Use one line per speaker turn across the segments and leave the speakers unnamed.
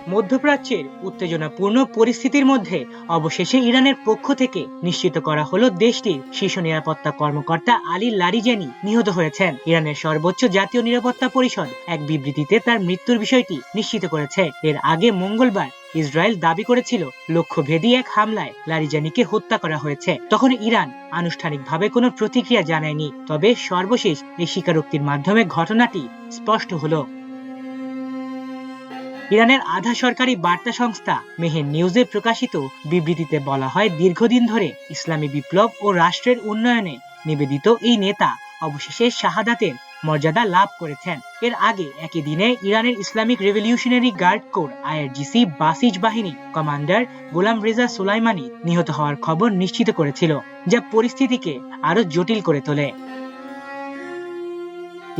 মধ্যপ্রাচ্যের উত্তেজনাপূর্ণ পরিস্থিতির মধ্যে অবশেষে ইরানের পক্ষ থেকে নিশ্চিত করা হলো দেশটির শীর্ষ নিরাপত্তা কর্মকর্তা আলী লারিজানি নিহত হয়েছেন। ইরানের সর্বোচ্চ জাতীয় নিরাপত্তা পরিষদ এক বিবৃতিতে তার মৃত্যুর বিষয়টি নিশ্চিত করেছে। এর আগে মঙ্গলবার ইসরায়েল দাবি করেছিল লক্ষ্যভেদী এক হামলায় লারিজানিকে হত্যা করা হয়েছে। তখন ইরান আনুষ্ঠানিকভাবে কোনো প্রতিক্রিয়া জানায়নি। তবে সর্বশেষ এই স্বীকারোক্তির মাধ্যমে ঘটনাটি স্পষ্ট হলো। ইরানের আধা সরকারি বার্তা সংস্থা মেহের নিউজে প্রকাশিত বিবৃতিতে বলা হয়, দীর্ঘদিন ধরে ইসলামী বিপ্লব ও রাষ্ট্রের উন্নয়নে নিবেদিত এই নেতা অবশেষে শাহাদাতের মর্যাদা লাভ করেছেন। এর আগে একই দিনে ইরানের Islamic revolutionary guard corps IRGC Basij বাহিনী কমান্ডার গোলাম রেজা সোলাইমানি নিহত হওয়ার খবর নিশ্চিত করেছিল, যা পরিস্থিতিকে আরো জটিল করে তোলে।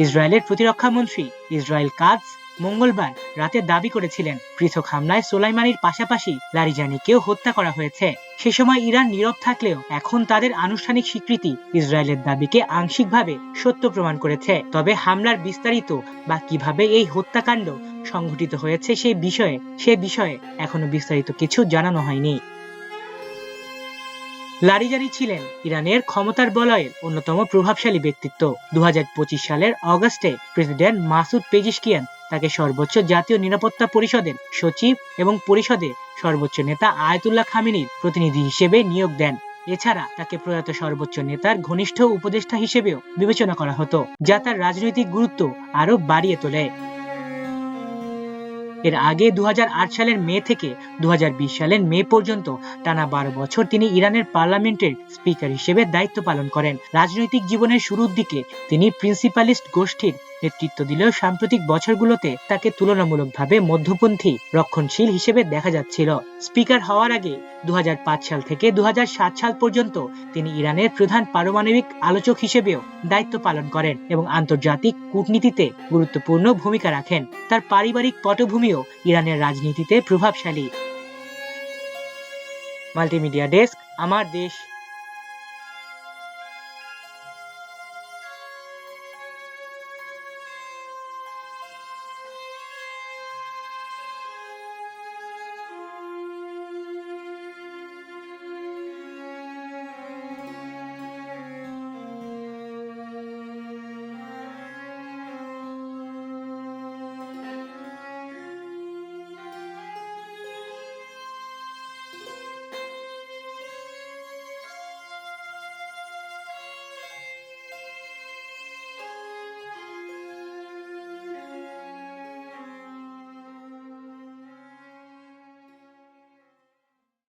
ইসরায়েলের প্রতিরক্ষা মন্ত্রী ইসরায়েল কাটজ মঙ্গলবার রাতে দাবি করেছিলেন পৃথক হামলায় সোলাইমানির পাশাপাশি লারিজানিকেও হত্যা করা হয়েছে। সে সময় ইরান নীরব থাকলেও এখন তাদের আনুষ্ঠানিক স্বীকৃতি ইসরায়েলের দাবিকে আংশিকভাবে সত্য প্রমাণ করেছে। তবে হামলার বিস্তারিত বা কিভাবে এই হত্যাকাণ্ড সংঘটিত হয়েছে সে বিষয়ে এখনো বিস্তারিত কিছু জানানো হয়নি। লারিজানি ছিলেন ইরানের ক্ষমতার বলয়ের অন্যতম প্রভাবশালী ব্যক্তিত্ব। 2025 সালের অগস্টে প্রেসিডেন্ট মাসুদ পেজিশকিয়ান তাকে সর্বোচ্চ জাতীয় নিরাপত্তা পরিষদের সচিব এবং পরিষদে সর্বোচ্চ নেতা আয়াতুল্লাহ খামেনির প্রতিনিধি হিসেবে নিয়োগ দেন। এছাড়া তাকে প্রয়াত সর্বোচ্চ নেতার ঘনিষ্ঠ উপদেষ্টা হিসেবেও বিবেচনা করা হতো, যা তার রাজনৈতিক গুরুত্ব আরো বাড়িয়ে তোলে। এর আগে 2008 সালের মে থেকে 2020 সালের মে পর্যন্ত টানা 12 বছর তিনি ইরানের পার্লামেন্টের স্পিকার হিসেবে দায়িত্ব পালন করেন। রাজনৈতিক জীবনের শুরুর দিকে তিনি প্রিন্সিপালিস্ট গোষ্ঠীর নেতৃত্ব দিলেও সাম্প্রতিক বছরগুলোতে তাকে তুলনামূলকভাবে মধ্যপন্থী রক্ষণশীল হিসেবে দেখা যাচ্ছিল। স্পিকার হওয়ার আগে 2005 সাল থেকে 2007 সাল পর্যন্ত তিনি ইরানের প্রধান পারমাণবিক আলোচক হিসেবেও দায়িত্ব পালন করেন এবং আন্তর্জাতিক কূটনীতিতে গুরুত্বপূর্ণ ভূমিকা রাখেন। তার পারিবারিক পটভূমিও ইরানের রাজনীতিতে প্রভাবশালী। মাল্টিমিডিয়া ডেস্ক, আমার দেশ।